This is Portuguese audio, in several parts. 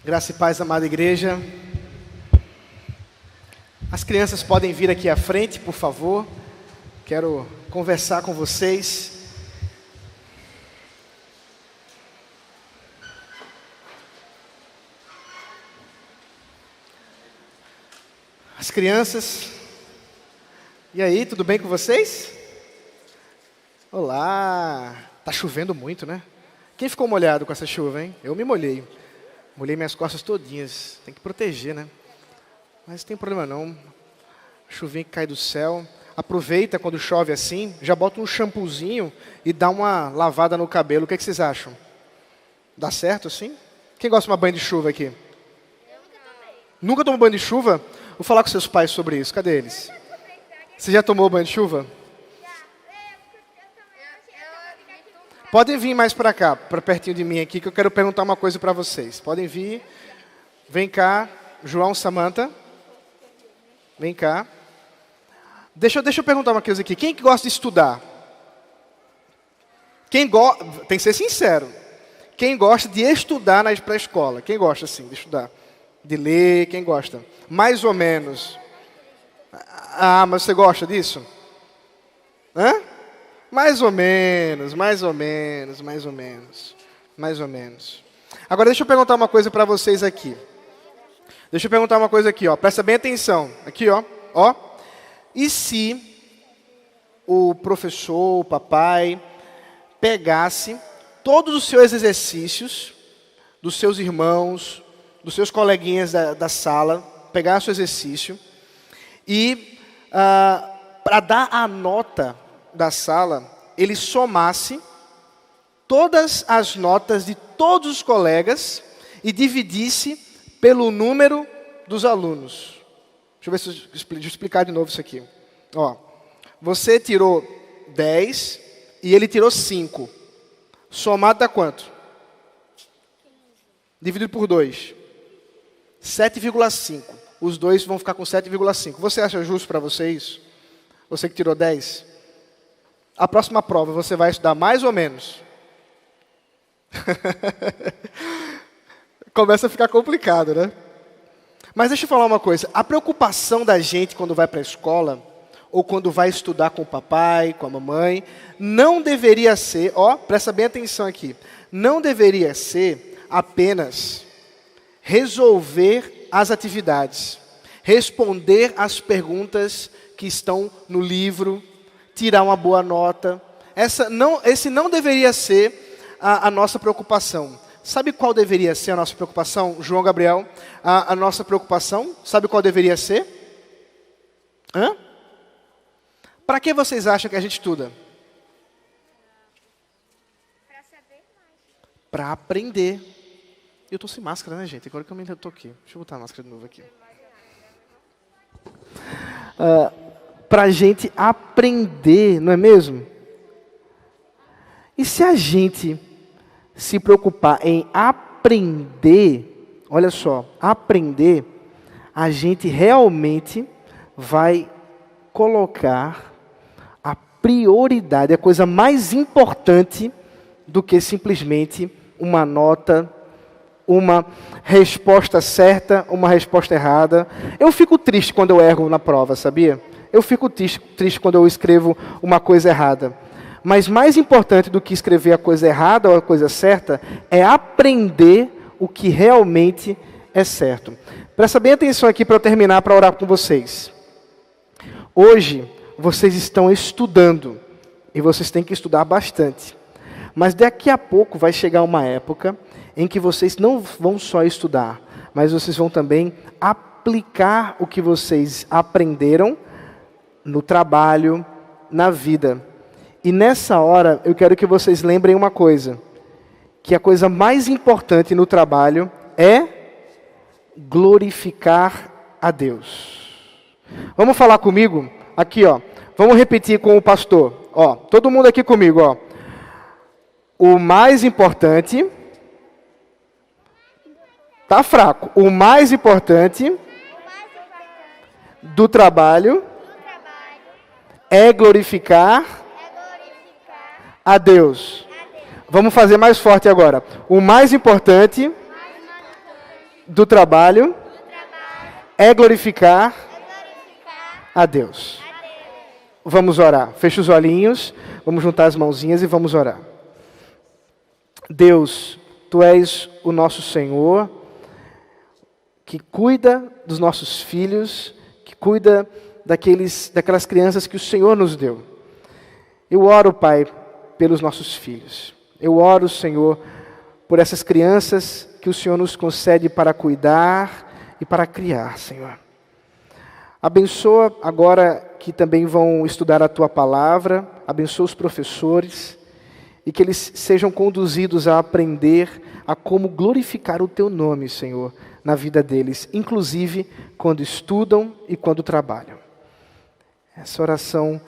Graça e paz, amada igreja. As crianças podem vir aqui à frente, por favor. Quero conversar com vocês. As crianças. E aí, tudo bem com vocês? Olá. Tá chovendo muito, né? Quem ficou molhado com essa chuva, hein? Eu me molhei. Molhei minhas costas todinhas. Tem que proteger, né? Mas não tem problema não. Chuvinha que cai do céu. Aproveita quando chove assim, já bota um shampoozinho e dá uma lavada no cabelo. O que vocês acham? Dá certo assim? Quem gosta de tomar banho de chuva aqui? Nunca tomou banho de chuva? Vou falar com seus pais sobre isso. Cadê eles? Você já tomou banho de chuva? Podem vir mais para cá, para pertinho de mim aqui, que eu quero perguntar uma coisa para vocês. Podem vir. Vem cá, João, Samantha. Vem cá. Deixa eu perguntar uma coisa aqui. Quem que gosta de estudar? Tem que ser sincero. Quem gosta de estudar na pré-escola? Quem gosta assim de estudar? De ler? Quem gosta? Mais ou menos. Ah, mas você gosta disso? Hã? Mais ou menos. Agora deixa eu perguntar uma coisa para vocês aqui. Ó. Presta bem atenção. Aqui, ó. E se o professor, o papai, pegasse todos os seus exercícios, dos seus irmãos, dos seus coleguinhas da sala, pegasse o exercício e, para dar a nota da sala, ele somasse todas as notas de todos os colegas e dividisse pelo número dos alunos. Deixa eu explicar de novo isso aqui. Ó, você tirou 10 e ele tirou 5. Somado dá quanto? Dividido por 2. 7,5. Os dois vão ficar com 7,5. Você acha justo para você isso? Você que tirou 10? A próxima prova você vai estudar mais ou menos? Começa a ficar complicado, né? Mas deixa eu falar uma coisa. A preocupação da gente quando vai para a escola, ou quando vai estudar com o papai, com a mamãe, não deveria ser, presta bem atenção aqui, não deveria ser apenas resolver as atividades, responder às perguntas que estão no livro, tirar uma boa nota. Esse não deveria ser a nossa preocupação. Sabe qual deveria ser a nossa preocupação, João Gabriel? A nossa preocupação, sabe qual deveria ser? Para que vocês acham que a gente estuda? Para saber mais. Para aprender. Eu estou sem máscara, né, gente? Agora que eu ainda estou aqui. Deixa eu botar a máscara de novo aqui. Para a gente aprender, não é mesmo? E se a gente se preocupar em aprender, olha só, aprender, a gente realmente vai colocar a prioridade, a coisa mais importante do que simplesmente uma nota, uma resposta certa, uma resposta errada. Eu fico triste quando eu erro na prova, sabia? Eu fico triste quando eu escrevo uma coisa errada. Mas mais importante do que escrever a coisa errada ou a coisa certa é aprender o que realmente é certo. Presta bem atenção aqui para eu terminar, para orar com vocês. Hoje, vocês estão estudando e vocês têm que estudar bastante. Mas daqui a pouco vai chegar uma época em que vocês não vão só estudar, mas vocês vão também aplicar o que vocês aprenderam no trabalho, na vida. E nessa hora, eu quero que vocês lembrem uma coisa, que a coisa mais importante no trabalho é glorificar a Deus. Vamos falar comigo? Aqui, ó. Vamos repetir com o pastor. Ó, todo mundo aqui comigo, ó. O mais importante... Tá fraco. O mais importante do trabalho é glorificar a Deus. Vamos fazer mais forte agora. O mais importante do trabalho é glorificar a Deus. Vamos orar. Feche os olhinhos, vamos juntar as mãozinhas e vamos orar. Deus, Tu és o nosso Senhor, que cuida dos nossos filhos, que cuida daquelas crianças que o Senhor nos deu. Eu oro, Pai, pelos nossos filhos. Eu oro, Senhor, por essas crianças que o Senhor nos concede para cuidar e para criar, Senhor. Abençoa agora que também vão estudar a Tua Palavra, abençoa os professores e que eles sejam conduzidos a aprender a como glorificar o Teu nome, Senhor, na vida deles, inclusive quando estudam e quando trabalham. Essa oração,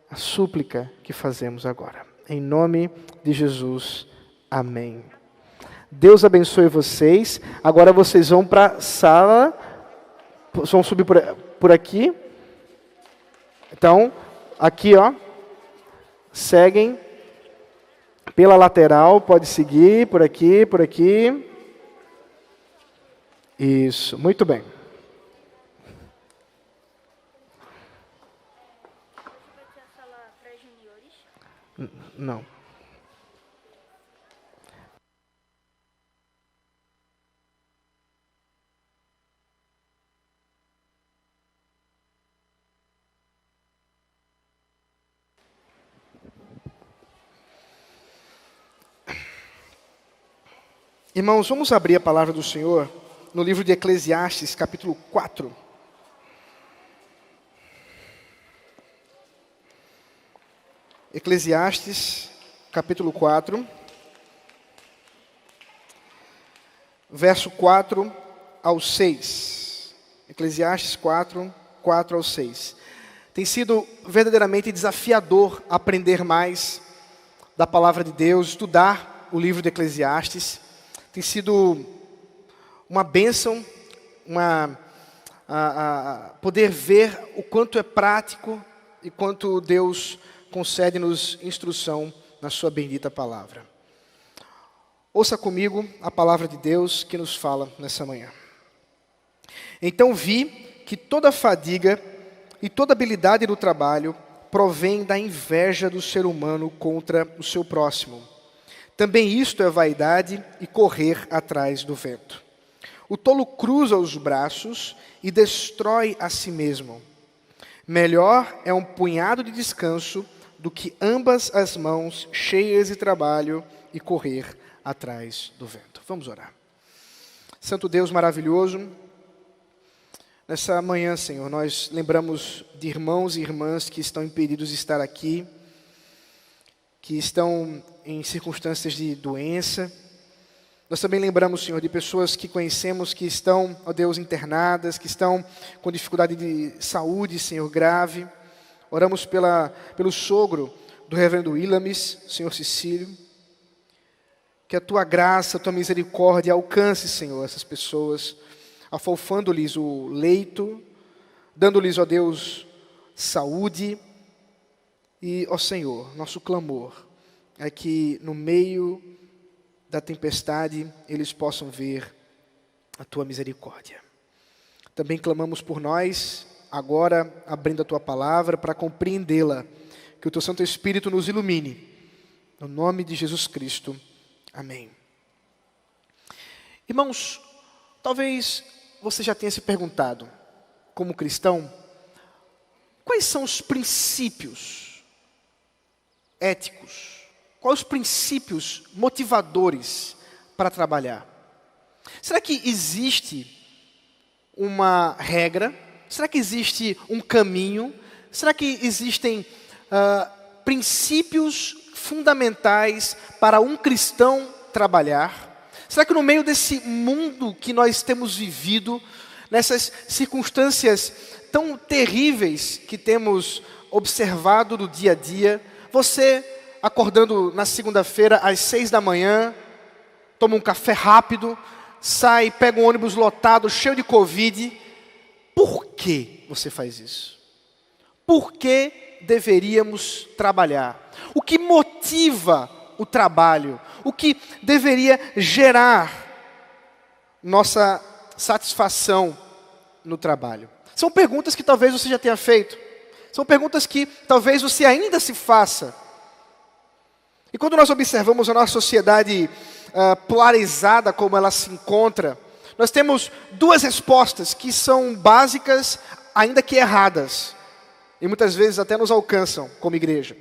a súplica que fazemos agora. Em nome de Jesus, amém. Deus abençoe vocês. Agora vocês vão para a sala, vão subir por aqui. Então, aqui, ó, seguem pela lateral, pode seguir por aqui, por aqui. Isso, muito bem. Vai ter a sala para juniores? Não. Irmãos, vamos abrir a palavra do Senhor no livro de Eclesiastes, capítulo 4. Eclesiastes, capítulo 4, verso 4 ao 6. Eclesiastes 4, 4 ao 6. Tem sido verdadeiramente desafiador aprender mais da palavra de Deus, estudar o livro de Eclesiastes. Tem sido uma bênção, poder ver o quanto é prático e quanto Deus concede-nos instrução na sua bendita palavra. Ouça comigo a palavra de Deus que nos fala nessa manhã. Então vi que toda fadiga e toda habilidade do trabalho provém da inveja do ser humano contra o seu próximo. Também isto é vaidade e correr atrás do vento. O tolo cruza os braços e destrói a si mesmo. Melhor é um punhado de descanso do que ambas as mãos cheias de trabalho e correr atrás do vento. Vamos orar. Santo Deus maravilhoso, nessa manhã, Senhor, nós lembramos de irmãos e irmãs que estão impedidos de estar aqui, que estão em circunstâncias de doença. Nós também lembramos, Senhor, de pessoas que conhecemos que estão, ó Deus, internadas, que estão com dificuldade de saúde, Senhor, grave. Oramos pelo sogro do reverendo Willamis, Senhor Cecílio. Que a Tua graça, a Tua misericórdia alcance, Senhor, essas pessoas, afofando-lhes o leito, dando-lhes, ó Deus, saúde. E, ó Senhor, nosso clamor é que no meio da tempestade eles possam ver a Tua misericórdia. Também clamamos por nós, agora abrindo a Tua palavra para compreendê-la, que o Teu Santo Espírito nos ilumine. No nome de Jesus Cristo. Amém. Irmãos, talvez você já tenha se perguntado, como cristão, quais são os princípios éticos, quais os princípios motivadores para trabalhar? Será que existe uma regra? Será que existe um caminho? Será que existem princípios fundamentais para um cristão trabalhar? Será que no meio desse mundo que nós temos vivido, nessas circunstâncias tão terríveis que temos observado no dia a dia, você acordando na segunda-feira às 6 da manhã, toma um café rápido, sai, pega um ônibus lotado, cheio de Covid. Por que você faz isso? Por que deveríamos trabalhar? O que motiva o trabalho? O que deveria gerar nossa satisfação no trabalho? São perguntas que talvez você já tenha feito. São perguntas que talvez você ainda se faça. E quando nós observamos a nossa sociedade polarizada como ela se encontra, nós temos duas respostas que são básicas, ainda que erradas. E muitas vezes até nos alcançam como igreja.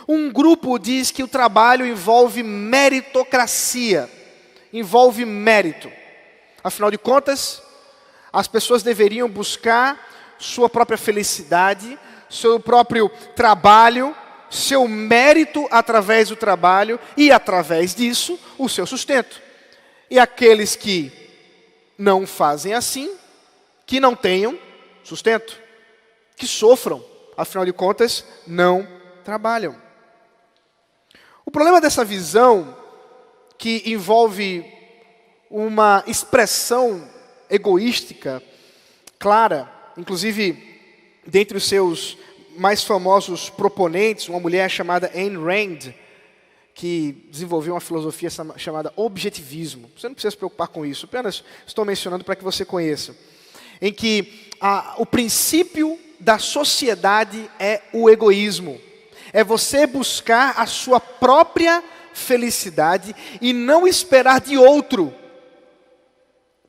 Um grupo diz que o trabalho envolve meritocracia, envolve mérito. Afinal de contas, as pessoas deveriam buscar sua própria felicidade, seu próprio trabalho, seu mérito através do trabalho e, através disso, o seu sustento. E aqueles que não fazem assim, que não tenham sustento, que sofram, afinal de contas, não trabalham. O problema dessa visão, que envolve uma expressão egoística, clara, inclusive dentre os seus mais famosos proponentes, uma mulher chamada Ayn Rand, que desenvolveu uma filosofia chamada objetivismo. Você não precisa se preocupar com isso, apenas estou mencionando para que você conheça. Em que o princípio da sociedade é o egoísmo. É você buscar a sua própria felicidade e não esperar de outro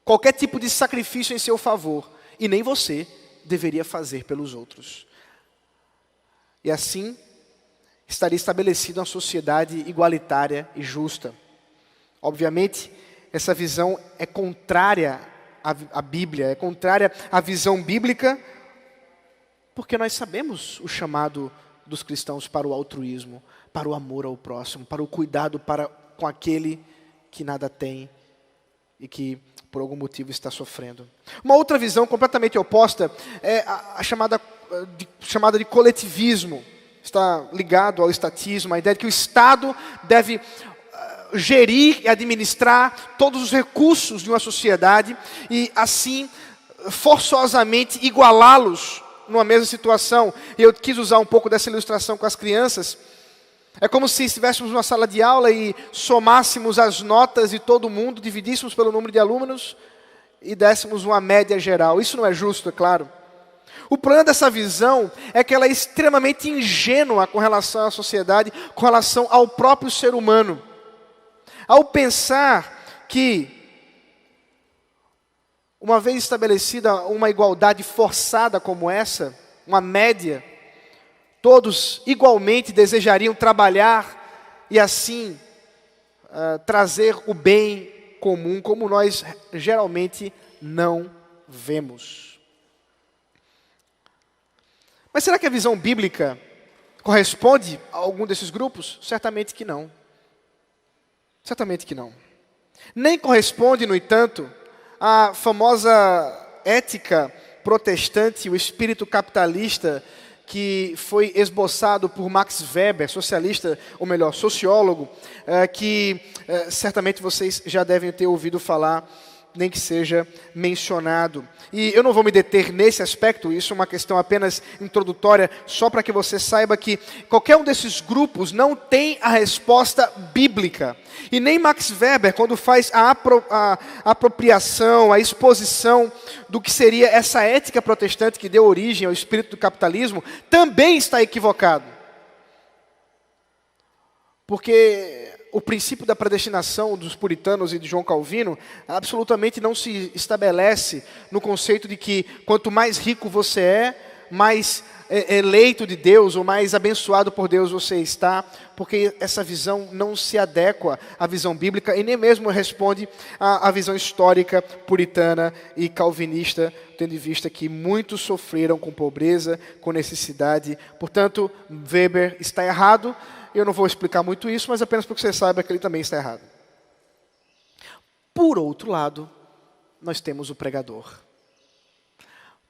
qualquer tipo de sacrifício em seu favor. E nem você deveria fazer pelos outros. E assim, estaria estabelecida uma sociedade igualitária e justa. Obviamente, essa visão é contrária à Bíblia, é contrária à visão bíblica, porque nós sabemos o chamado dos cristãos para o altruísmo, para o amor ao próximo, para o cuidado com aquele que nada tem e que por algum motivo está sofrendo. Uma outra visão completamente oposta é a chamada de coletivismo. Está ligado ao estatismo, a ideia de que o Estado deve gerir e administrar todos os recursos de uma sociedade e assim forçosamente igualá-los numa mesma situação. E eu quis usar um pouco dessa ilustração com as crianças. É como se estivéssemos numa sala de aula e somássemos as notas de todo mundo, dividíssemos pelo número de alunos e dessemos uma média geral. Isso não é justo, é claro. O problema dessa visão é que ela é extremamente ingênua com relação à sociedade, com relação ao próprio ser humano. Ao pensar que, uma vez estabelecida uma igualdade forçada como essa, uma média, todos igualmente desejariam trabalhar e assim trazer o bem comum, como nós geralmente não vemos. Mas será que a visão bíblica corresponde a algum desses grupos? Certamente que não. Certamente que não. Nem corresponde, no entanto, à famosa ética protestante, o espírito capitalista, que foi esboçado por Max Weber, socialista, ou melhor, sociólogo, que certamente vocês já devem ter ouvido falar, nem que seja mencionado. E eu não vou me deter nesse aspecto, isso é uma questão apenas introdutória, só para que você saiba que qualquer um desses grupos não tem a resposta bíblica. E nem Max Weber, quando faz a apropriação, a exposição do que seria essa ética protestante que deu origem ao espírito do capitalismo, também está equivocado. Porque o princípio da predestinação dos puritanos e de João Calvino absolutamente não se estabelece no conceito de que quanto mais rico você é, mais eleito de Deus ou mais abençoado por Deus você está, porque essa visão não se adequa à visão bíblica e nem mesmo responde à visão histórica puritana e calvinista, tendo em vista que muitos sofreram com pobreza, com necessidade. Portanto, Weber está errado. Eu não vou explicar muito isso, mas apenas para que você saiba que ele também está errado. Por outro lado, nós temos o pregador.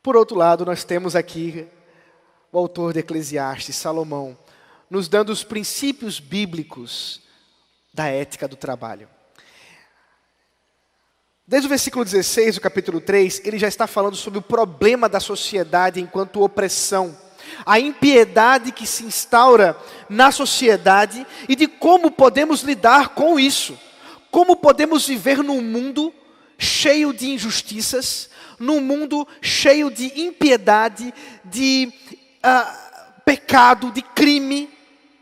Por outro lado, nós temos aqui o autor de Eclesiastes, Salomão, nos dando os princípios bíblicos da ética do trabalho. Desde o versículo 16 do capítulo 3, ele já está falando sobre o problema da sociedade enquanto opressão. A impiedade que se instaura na sociedade e de como podemos lidar com isso. Como podemos viver num mundo cheio de injustiças, num mundo cheio de impiedade, de pecado, de crime,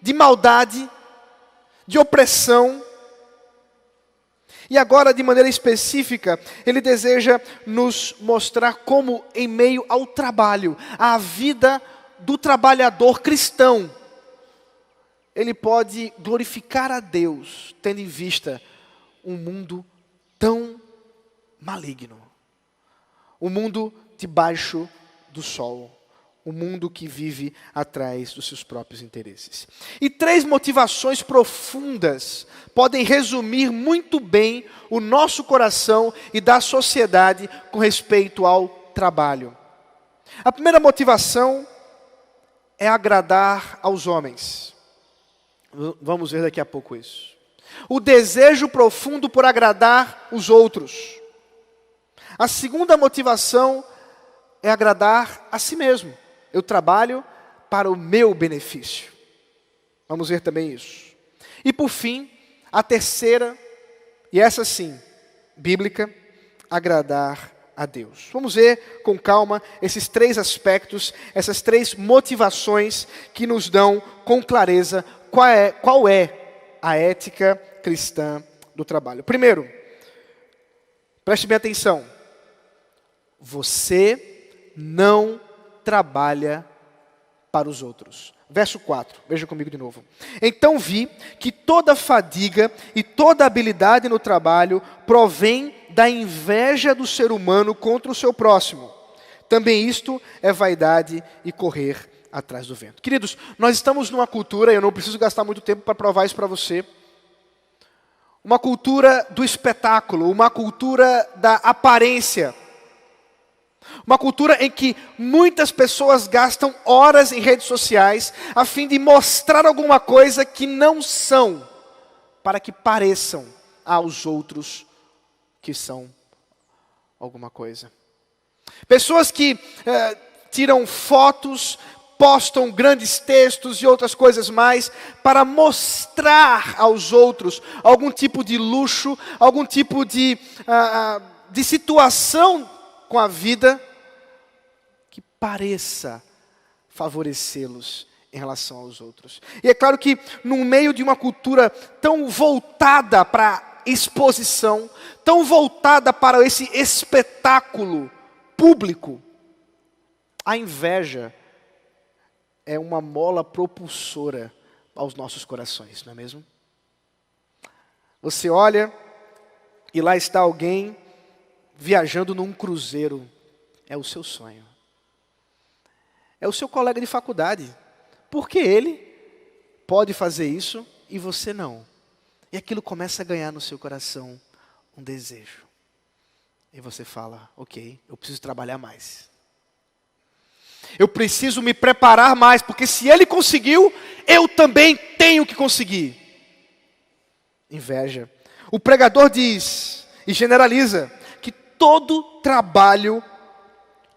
de maldade, de opressão. E agora, de maneira específica, ele deseja nos mostrar como, em meio ao trabalho, à vida do trabalhador cristão, ele pode glorificar a Deus, tendo em vista um mundo tão maligno. Um mundo debaixo do sol. Um mundo que vive atrás dos seus próprios interesses. E 3 motivações profundas podem resumir muito bem o nosso coração e da sociedade com respeito ao trabalho. A primeira motivação é agradar aos homens. Vamos ver daqui a pouco isso. O desejo profundo por agradar os outros. A segunda motivação é agradar a si mesmo. Eu trabalho para o meu benefício. Vamos ver também isso. E por fim, a terceira, e essa sim, bíblica, agradar a Deus. Vamos ver com calma esses 3 aspectos, essas 3 motivações que nos dão com clareza qual é a ética cristã do trabalho. Primeiro, preste bem atenção. Você não trabalha para os outros. Verso 4, veja comigo de novo. Então vi que toda fadiga e toda habilidade no trabalho provém da inveja do ser humano contra o seu próximo. Também isto é vaidade e correr atrás do vento. Queridos, nós estamos numa cultura, eu não preciso gastar muito tempo para provar isso para você, uma cultura do espetáculo, uma cultura da aparência. Uma cultura em que muitas pessoas gastam horas em redes sociais a fim de mostrar alguma coisa que não são, para que pareçam aos outros que são alguma coisa. Pessoas que tiram fotos, postam grandes textos e outras coisas mais para mostrar aos outros algum tipo de luxo, algum tipo de situação com a vida que pareça favorecê-los em relação aos outros. E é claro que no meio de uma cultura tão voltada para exposição, tão voltada para esse espetáculo público, a inveja é uma mola propulsora aos nossos corações, não é mesmo? Você olha e lá está alguém viajando num cruzeiro. É o seu sonho. É o seu colega de faculdade. Porque ele pode fazer isso e você não. E aquilo começa a ganhar no seu coração um desejo. E você fala, ok, eu preciso trabalhar mais. Eu preciso me preparar mais, porque se ele conseguiu, eu também tenho que conseguir. Inveja. O pregador diz e generaliza que todo trabalho,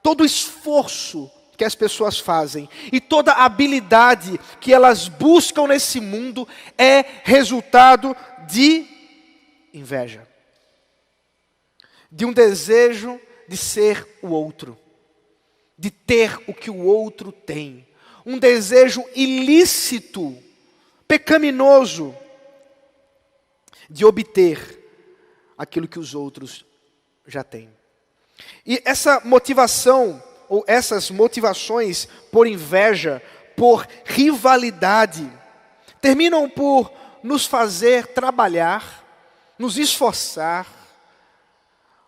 todo esforço que as pessoas fazem e toda habilidade que elas buscam nesse mundo é resultado de inveja. De um desejo de ser o outro, de ter o que o outro tem. Um desejo ilícito, pecaminoso, de obter aquilo que os outros já têm. E essa motivação, ou essas motivações por inveja, por rivalidade, terminam por nos fazer trabalhar, nos esforçar,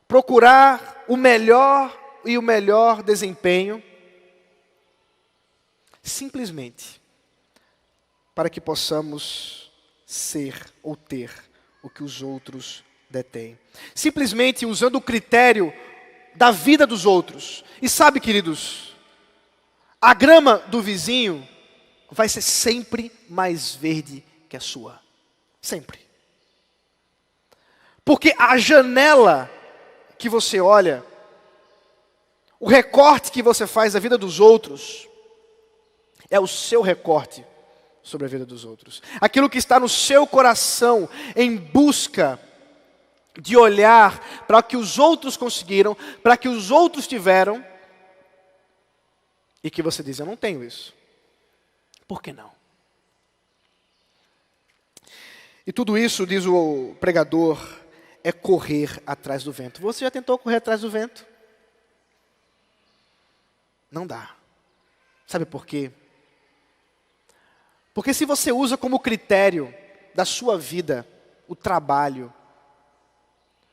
procurar o melhor e o melhor desempenho, simplesmente para que possamos ser ou ter o que os outros detêm. Simplesmente usando o critério da vida dos outros. E sabe, queridos, a grama do vizinho vai ser sempre mais verde que a sua. Sempre. Porque a janela que você olha, o recorte que você faz da vida dos outros, é o seu recorte sobre a vida dos outros. Aquilo que está no seu coração em busca de olhar para o que os outros conseguiram, para o que os outros tiveram, e que você diz, eu não tenho isso. Por que não? E tudo isso, diz o pregador, é correr atrás do vento. Você já tentou correr atrás do vento? Não dá. Sabe por quê? Porque se você usa como critério da sua vida o trabalho,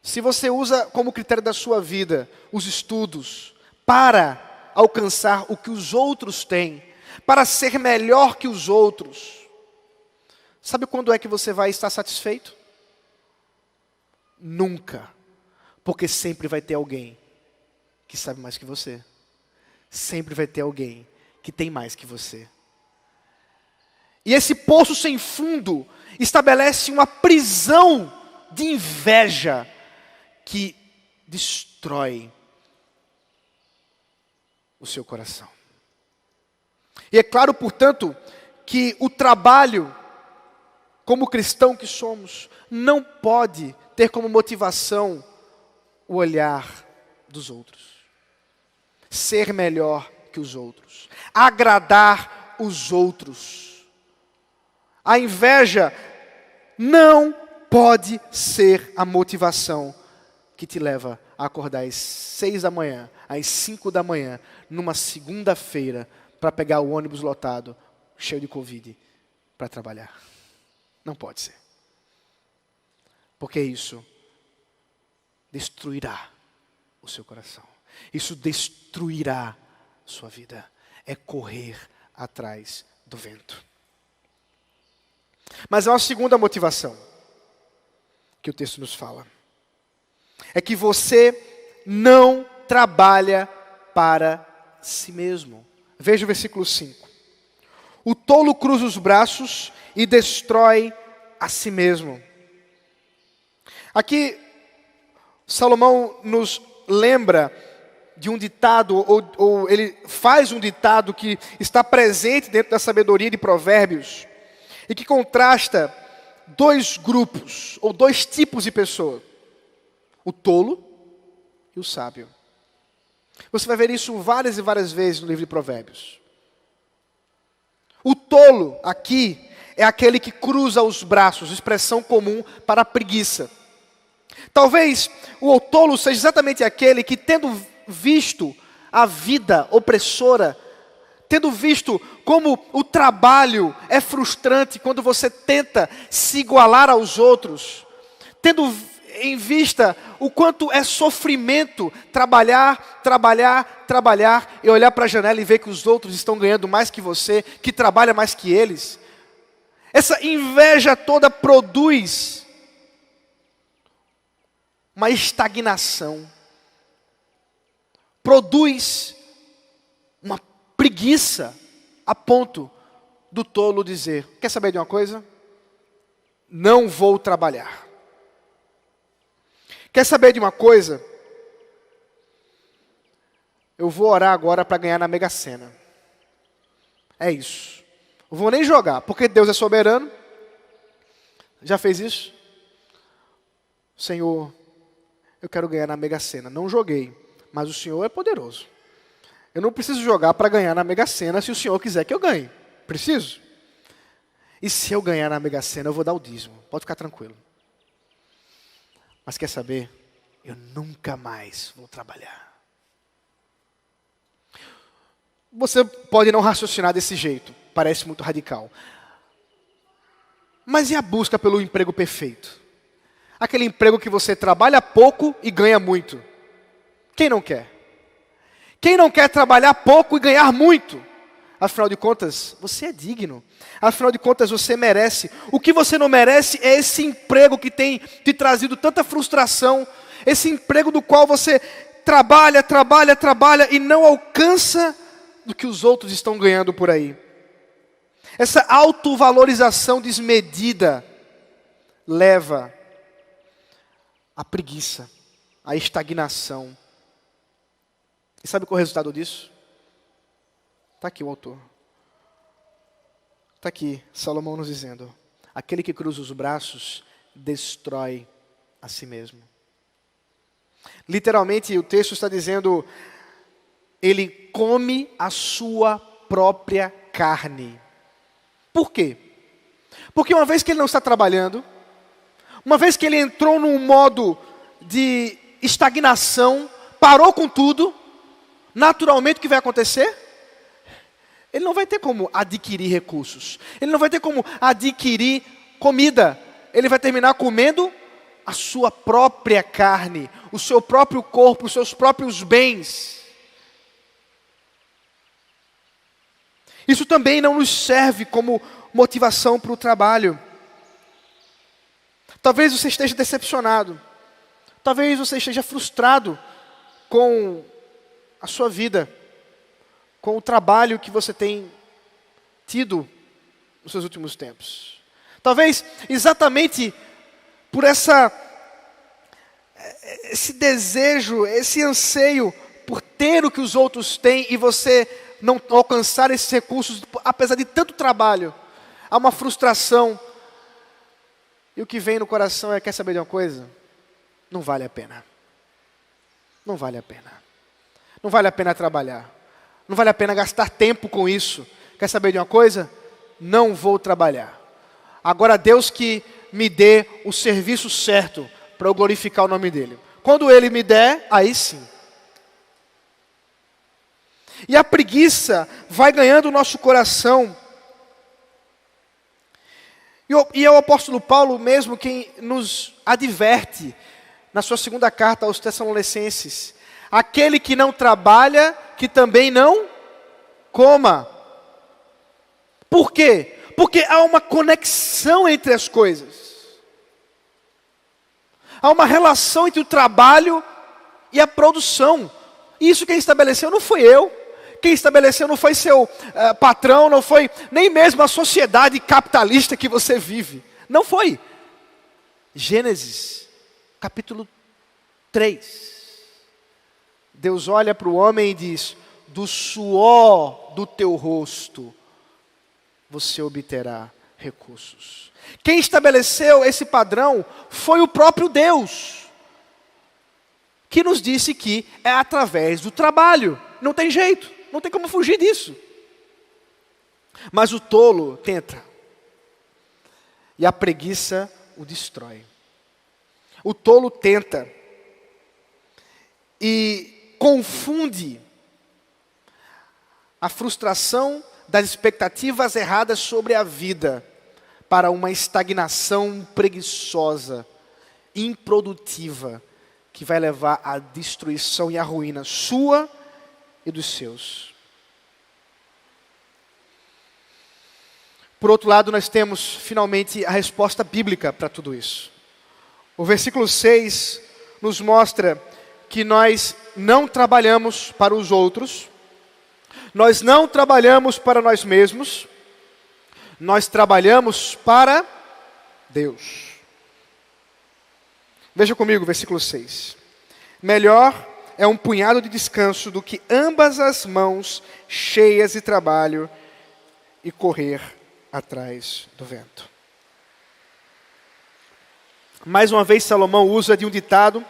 se você usa como critério da sua vida os estudos para alcançar o que os outros têm, para ser melhor que os outros, sabe quando é que você vai estar satisfeito? Nunca. Porque sempre vai ter alguém que sabe mais que você. Sempre vai ter alguém que tem mais que você. E esse poço sem fundo estabelece uma prisão de inveja que destrói o seu coração. E é claro, portanto, que o trabalho, como cristão que somos, não pode ter como motivação o olhar dos outros. Ser melhor que os outros. Agradar os outros. A inveja não pode ser a motivação que te leva a acordar às 6 da manhã, às 5 da manhã, numa segunda-feira, para pegar o ônibus lotado, cheio de Covid, para trabalhar. Não pode ser. Porque isso destruirá o seu coração. Isso destruirá sua vida. É correr atrás do vento. Mas há uma segunda motivação que o texto nos fala. É que você não trabalha para si mesmo. Veja o versículo 5. O tolo cruza os braços e destrói a si mesmo. Aqui, Salomão nos lembra de um ditado, ou ele faz um ditado que está presente dentro da sabedoria de Provérbios, e que contrasta dois grupos, ou dois tipos de pessoa. O tolo e o sábio. Você vai ver isso várias e várias vezes no livro de Provérbios. O tolo, aqui, é aquele que cruza os braços, expressão comum para a preguiça. Talvez o tolo seja exatamente aquele que, tendo visto a vida opressora, tendo visto como o trabalho é frustrante quando você tenta se igualar aos outros, tendo em vista o quanto é sofrimento trabalhar e olhar para a janela e ver que os outros estão ganhando mais que você, que trabalha mais que eles. Essa inveja toda produz uma estagnação, produz uma preguiça a ponto do tolo dizer, quer saber de uma coisa? Não vou trabalhar. Quer saber de uma coisa? Eu vou orar agora para ganhar na Mega Sena. É isso. Eu vou nem jogar, porque Deus é soberano. Já fez isso? Senhor, eu quero ganhar na Mega Sena. Não joguei, mas o Senhor é poderoso. Eu não preciso jogar para ganhar na Mega Sena se o Senhor quiser que eu ganhe. Preciso? E se eu ganhar na Mega Sena, eu vou dar o dízimo. Pode ficar tranquilo. Mas quer saber? Eu nunca mais vou trabalhar. Você pode não raciocinar desse jeito. Parece muito radical. Mas e a busca pelo emprego perfeito? Aquele emprego que você trabalha pouco e ganha muito. Quem não quer? Quem não quer trabalhar pouco e ganhar muito? Afinal de contas, você é digno. Afinal de contas, você merece. O que você não merece é esse emprego que tem te trazido tanta frustração. Esse emprego do qual você trabalha e não alcança do que os outros estão ganhando por aí. Essa autovalorização desmedida leva à preguiça, à estagnação. E sabe qual é o resultado disso? Está aqui o autor. Está aqui, Salomão nos dizendo. Aquele que cruza os braços, destrói a si mesmo. Literalmente, o texto está dizendo, ele come a sua própria carne. Por quê? Porque uma vez que ele não está trabalhando, uma vez que ele entrou num modo de estagnação, parou com tudo, naturalmente o que vai acontecer? Ele não vai ter como adquirir recursos. Ele não vai ter como adquirir comida. Ele vai terminar comendo a sua própria carne, o seu próprio corpo, os seus próprios bens. Isso também não nos serve como motivação para o trabalho. Talvez você esteja decepcionado. Talvez você esteja frustrado com a sua vida, com o trabalho que você tem tido nos seus últimos tempos. Talvez exatamente por esse desejo, esse anseio por ter o que os outros têm e você não alcançar esses recursos, apesar de tanto trabalho, há uma frustração. E o que vem no coração é, quer saber de uma coisa? Não vale a pena. Não vale a pena. Não vale a pena trabalhar. Não vale a pena gastar tempo com isso. Quer saber de uma coisa? Não vou trabalhar. Agora Deus que me dê o serviço certo para eu glorificar o nome dEle. Quando Ele me der, aí sim. E a preguiça vai ganhando o nosso coração. E é o apóstolo Paulo mesmo quem nos adverte na sua segunda carta aos Tessalonicenses. Aquele que não trabalha, que também não coma. Por quê? Porque há uma conexão entre as coisas. Há uma relação entre o trabalho e a produção. Isso quem estabeleceu não fui eu. Quem estabeleceu não foi seu patrão, não foi nem mesmo a sociedade capitalista que você vive. Não foi. Gênesis, capítulo 3. Deus olha para o homem e diz, do suor do teu rosto você obterá recursos. Quem estabeleceu esse padrão foi o próprio Deus, que nos disse que é através do trabalho. Não tem jeito, não tem como fugir disso. Mas o tolo tenta, e a preguiça o destrói. O tolo tenta e confunde a frustração das expectativas erradas sobre a vida para uma estagnação preguiçosa, improdutiva, que vai levar à destruição e à ruína sua e dos seus. Por outro lado, nós temos finalmente a resposta bíblica para tudo isso. O versículo 6 nos mostra que nós não trabalhamos para os outros, nós não trabalhamos para nós mesmos, nós trabalhamos para Deus. Veja comigo o versículo 6. Melhor é um punhado de descanso do que ambas as mãos cheias de trabalho e correr atrás do vento. Mais uma vez Salomão usa de um ditado,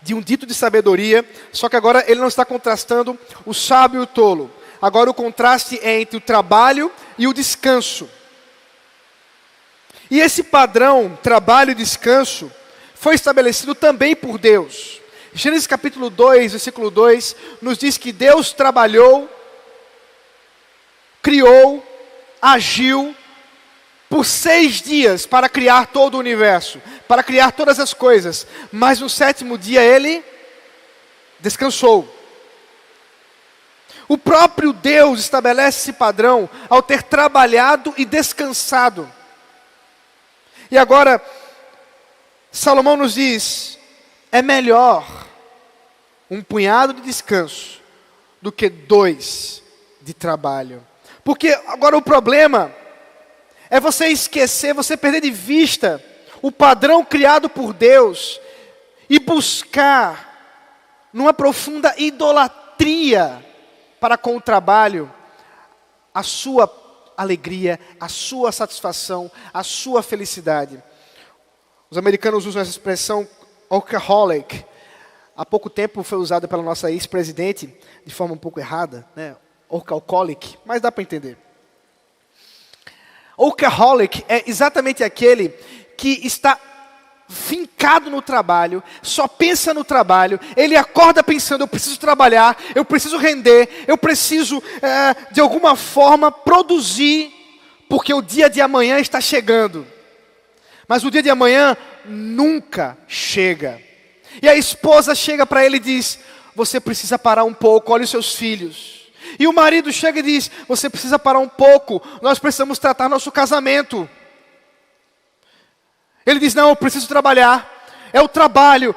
de um dito de sabedoria, só que agora ele não está contrastando o sábio e o tolo. Agora o contraste é entre o trabalho e o descanso. E esse padrão, trabalho e descanso, foi estabelecido também por Deus. Gênesis capítulo 2, versículo 2, nos diz que Deus trabalhou, criou, agiu por 6 dias para criar todo o universo, para criar todas as coisas. Mas no 7º dia ele descansou. O próprio Deus estabelece esse padrão ao ter trabalhado e descansado. E agora, Salomão nos diz, é melhor um punhado de descanso do que 2 de trabalho. Porque agora o problema é você esquecer, você perder de vista o padrão criado por Deus e buscar numa profunda idolatria para com o trabalho a sua alegria, a sua satisfação, a sua felicidade. Os americanos usam essa expressão workaholic, há pouco tempo foi usada pela nossa ex-presidente de forma um pouco errada, né? Workaholic, mas dá para entender. Workaholic é exatamente aquele que está fincado no trabalho, só pensa no trabalho, ele acorda pensando, eu preciso trabalhar, eu preciso render, eu preciso, de alguma forma, produzir, porque o dia de amanhã está chegando. Mas o dia de amanhã nunca chega. E a esposa chega para ele e diz, você precisa parar um pouco, olha os seus filhos. E o marido chega e diz, você precisa parar um pouco, nós precisamos tratar nosso casamento. Ele diz, não, eu preciso trabalhar. É o trabalho,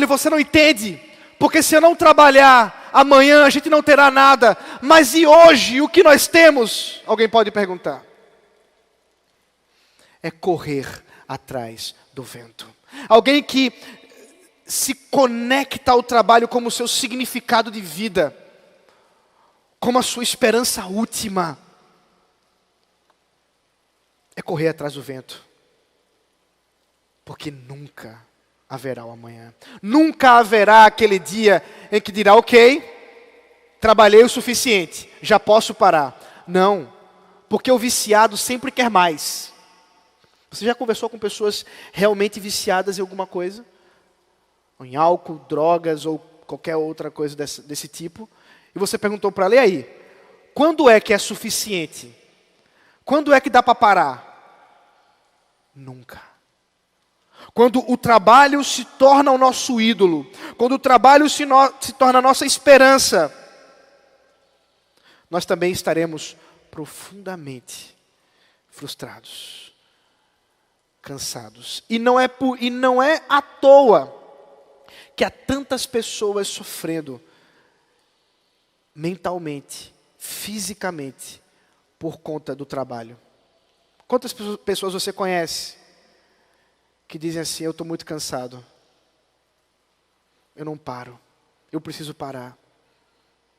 você não entende. Porque se eu não trabalhar, amanhã a gente não terá nada. Mas e hoje, o que nós temos? Alguém pode perguntar. É correr atrás do vento. Alguém que se conecta ao trabalho como seu significado de vida. Como a sua esperança última. É correr atrás do vento. Porque nunca haverá o amanhã. Nunca haverá aquele dia em que dirá, ok, trabalhei o suficiente, já posso parar. Não, porque o viciado sempre quer mais. Você já conversou com pessoas realmente viciadas em alguma coisa? Ou em álcool, drogas ou qualquer outra coisa desse tipo. E você perguntou para ela, e aí? Quando é que é suficiente? Quando é que dá para parar? Nunca. Quando o trabalho se torna o nosso ídolo, quando o trabalho se torna a nossa esperança, nós também estaremos profundamente frustrados, cansados. E não é à toa que há tantas pessoas sofrendo mentalmente, fisicamente, por conta do trabalho. Quantas pessoas você conhece que dizem assim, eu estou muito cansado, eu não paro, eu preciso parar,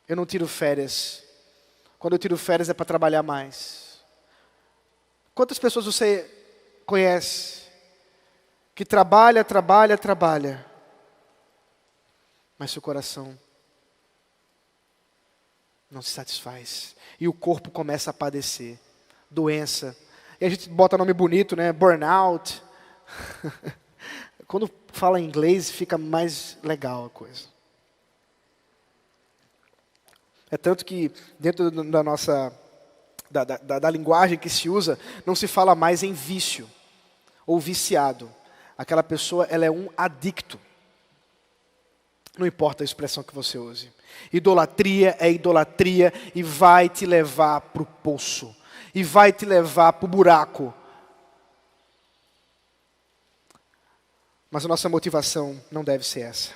eu não tiro férias, quando eu tiro férias é para trabalhar mais. Quantas pessoas você conhece que trabalha, mas seu coração não se satisfaz, e o corpo começa a padecer, doença, e a gente bota nome bonito, né, burnout. Quando fala em inglês fica mais legal a coisa. É tanto que dentro da nossa da linguagem que se usa, não se fala mais em vício ou viciado. Aquela pessoa, ela é um adicto. Não importa a expressão que você use. Idolatria é idolatria e vai te levar para o poço. E vai te levar para o buraco. Mas a nossa motivação não deve ser essa.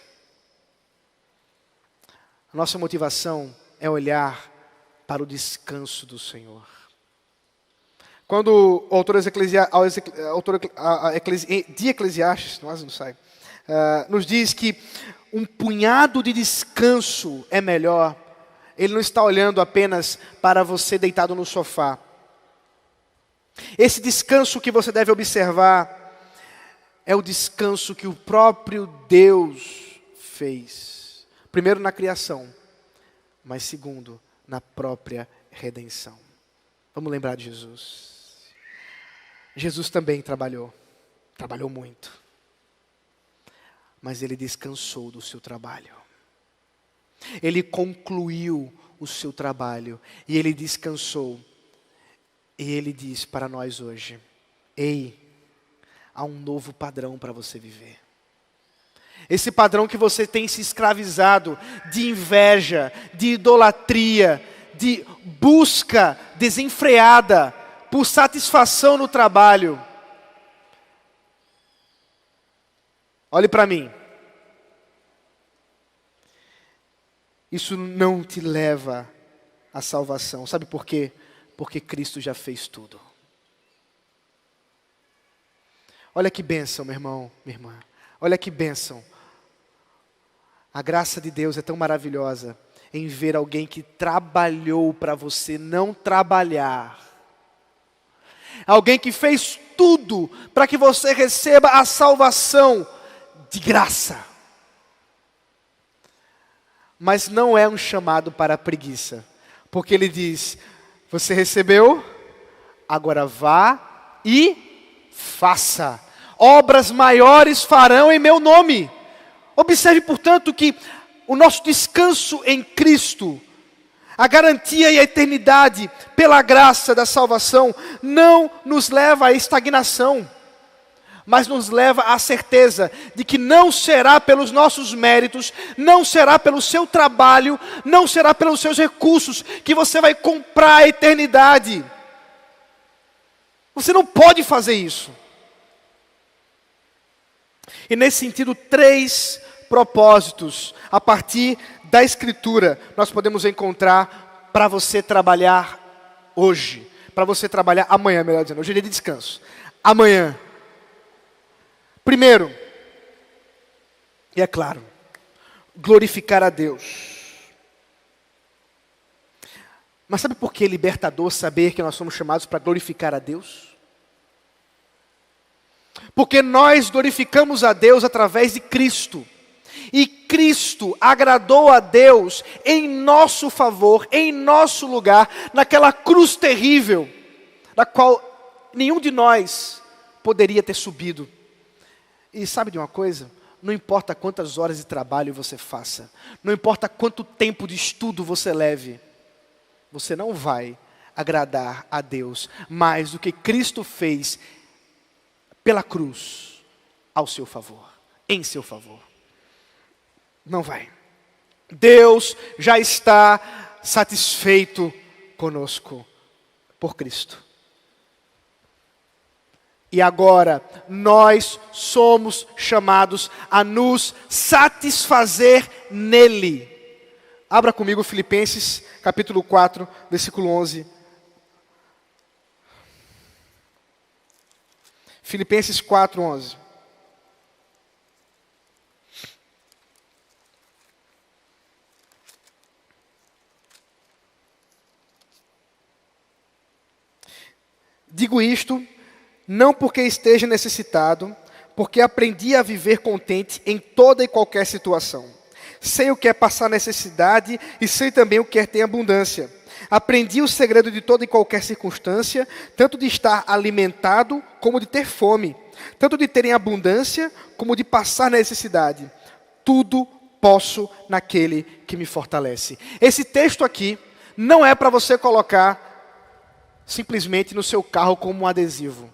A nossa motivação é olhar para o descanso do Senhor. Quando o autor de Eclesiastes, nos diz que um punhado de descanso é melhor, ele não está olhando apenas para você deitado no sofá. Esse descanso que você deve observar é o descanso que o próprio Deus fez. Primeiro na criação, mas segundo, na própria redenção. Vamos lembrar de Jesus. Jesus também trabalhou muito. Mas ele descansou do seu trabalho. Ele concluiu o seu trabalho e ele descansou. E ele diz para nós hoje, ei, há um novo padrão para você viver. Esse padrão que você tem se escravizado de inveja, de idolatria, de busca desenfreada por satisfação no trabalho. Olhe para mim. Isso não te leva à salvação. Sabe por quê? Porque Cristo já fez tudo. Olha que bênção, meu irmão, minha irmã. Olha que bênção. A graça de Deus é tão maravilhosa em ver alguém que trabalhou para você não trabalhar. Alguém que fez tudo para que você receba a salvação de graça. Mas não é um chamado para a preguiça. Porque ele diz, você recebeu, agora vá e faça. Obras maiores farão em meu nome. Observe, portanto, que o nosso descanso em Cristo, a garantia e a eternidade pela graça da salvação, não nos leva à estagnação, mas nos leva à certeza de que não será pelos nossos méritos, não será pelo seu trabalho, não será pelos seus recursos que você vai comprar a eternidade. Você não pode fazer isso. E nesse sentido, 3 propósitos a partir da Escritura nós podemos encontrar para você trabalhar hoje, para você trabalhar amanhã, melhor dizendo, hoje é dia de descanso. Amanhã. Primeiro, e é claro, glorificar a Deus. Mas sabe por que é libertador saber que nós somos chamados para glorificar a Deus? Porque nós glorificamos a Deus através de Cristo. E Cristo agradou a Deus em nosso favor, em nosso lugar, naquela cruz terrível, da qual nenhum de nós poderia ter subido. E sabe de uma coisa? Não importa quantas horas de trabalho você faça, não importa quanto tempo de estudo você leve, você não vai agradar a Deus mais do que Cristo fez pela cruz, ao seu favor, em seu favor. Não vai. Deus já está satisfeito conosco por Cristo. E agora, nós somos chamados a nos satisfazer nele. Abra comigo Filipenses, capítulo 4, versículo 11. Filipenses 4, 11. Digo isto, não porque esteja necessitado, porque aprendi a viver contente em toda e qualquer situação. Sei o que é passar necessidade e sei também o que é ter abundância. Aprendi o segredo de toda e qualquer circunstância, tanto de estar alimentado como de ter fome, tanto de ter em abundância como de passar necessidade. Tudo posso naquele que me fortalece. Esse texto aqui não é para você colocar simplesmente no seu carro como um adesivo.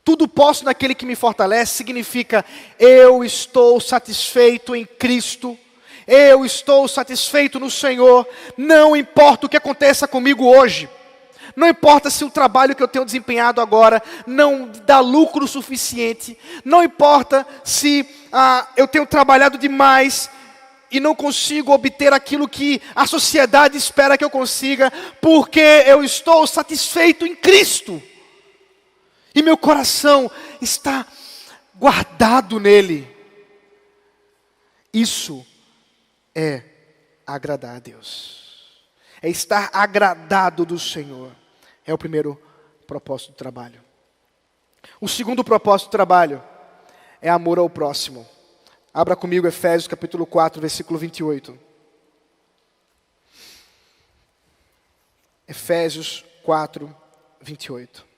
Tudo posso naquele que me fortalece significa eu estou satisfeito em Cristo, eu estou satisfeito no Senhor, não importa o que aconteça comigo hoje, não importa se o trabalho que eu tenho desempenhado agora não dá lucro suficiente, não importa se eu tenho trabalhado demais e não consigo obter aquilo que a sociedade espera que eu consiga, porque eu estou satisfeito em Cristo. E meu coração está guardado nele. Isso é agradar a Deus. É estar agradado do Senhor. É o primeiro propósito do trabalho. O segundo propósito do trabalho é amor ao próximo. Abra comigo Efésios capítulo 4, versículo 28. Efésios 4, 28.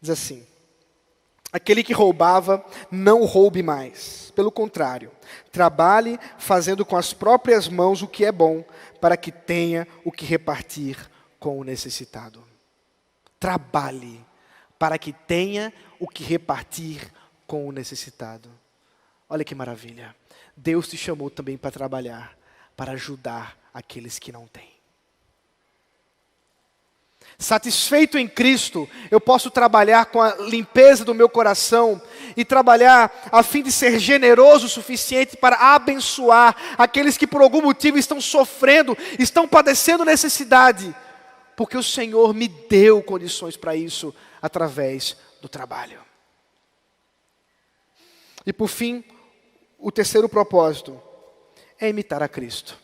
Diz assim: aquele que roubava, não roube mais. Pelo contrário, trabalhe fazendo com as próprias mãos o que é bom, para que tenha o que repartir com o necessitado. Trabalhe para que tenha o que repartir com o necessitado. Olha que maravilha. Deus te chamou também para trabalhar, para ajudar aqueles que não têm. Satisfeito em Cristo, eu posso trabalhar com a limpeza do meu coração e trabalhar a fim de ser generoso o suficiente para abençoar aqueles que por algum motivo estão sofrendo, estão padecendo necessidade, porque o Senhor me deu condições para isso através do trabalho. E por fim, o terceiro propósito é imitar a Cristo.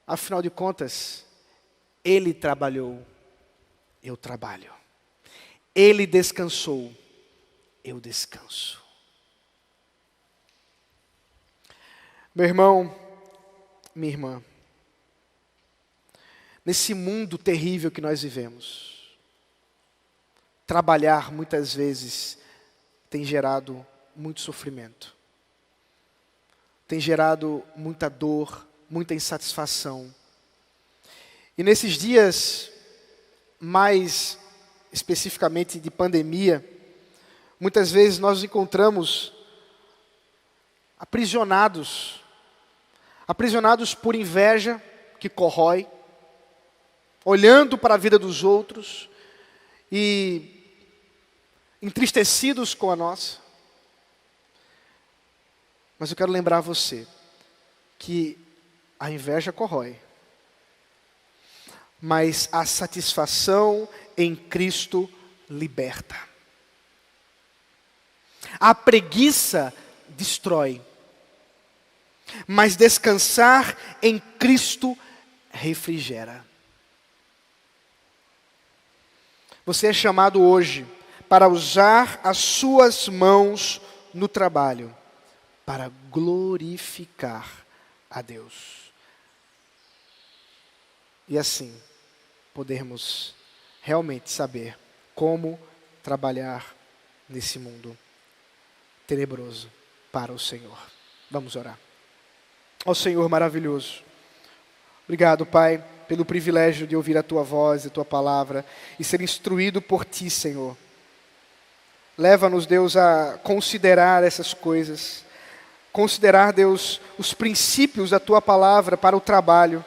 Afinal de contas, Ele trabalhou, eu trabalho. Ele descansou, eu descanso. Meu irmão, minha irmã, nesse mundo terrível que nós vivemos, trabalhar muitas vezes tem gerado muito sofrimento, tem gerado muita dor, muita insatisfação. E nesses dias, mais especificamente de pandemia, muitas vezes nós nos encontramos aprisionados por inveja que corrói, olhando para a vida dos outros e entristecidos com a nossa. Mas eu quero lembrar você que a inveja corrói, mas a satisfação em Cristo liberta. A preguiça destrói, mas descansar em Cristo refrigera. Você é chamado hoje para usar as suas mãos no trabalho, para glorificar a Deus. E assim, podermos realmente saber como trabalhar nesse mundo tenebroso para o Senhor. Vamos orar. Ó Senhor maravilhoso, obrigado, Pai, pelo privilégio de ouvir a Tua voz, a Tua palavra e ser instruído por Ti, Senhor. Leva-nos, Deus, a considerar essas coisas, considerar, Deus, os princípios da Tua palavra para o trabalho,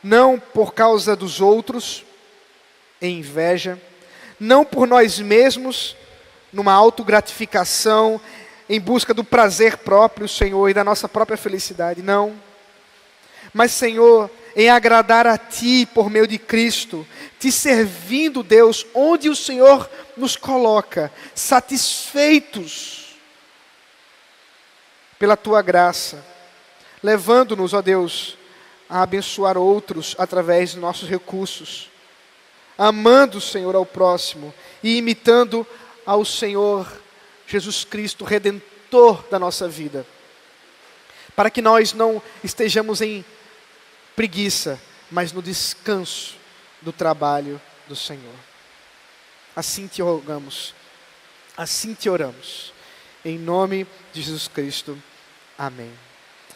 não por causa dos outros, em inveja, não por nós mesmos, numa autogratificação, em busca do prazer próprio, Senhor, e da nossa própria felicidade, não. Mas, Senhor, em agradar a Ti por meio de Cristo, Te servindo, Deus, onde o Senhor nos coloca, satisfeitos pela Tua graça, levando-nos, ó Deus, a abençoar outros através dos nossos recursos, amando, Senhor, ao próximo e imitando ao Senhor Jesus Cristo, Redentor da nossa vida, para que nós não estejamos em preguiça, mas no descanso do trabalho do Senhor. Assim te rogamos, assim te oramos, em nome de Jesus Cristo. Amém.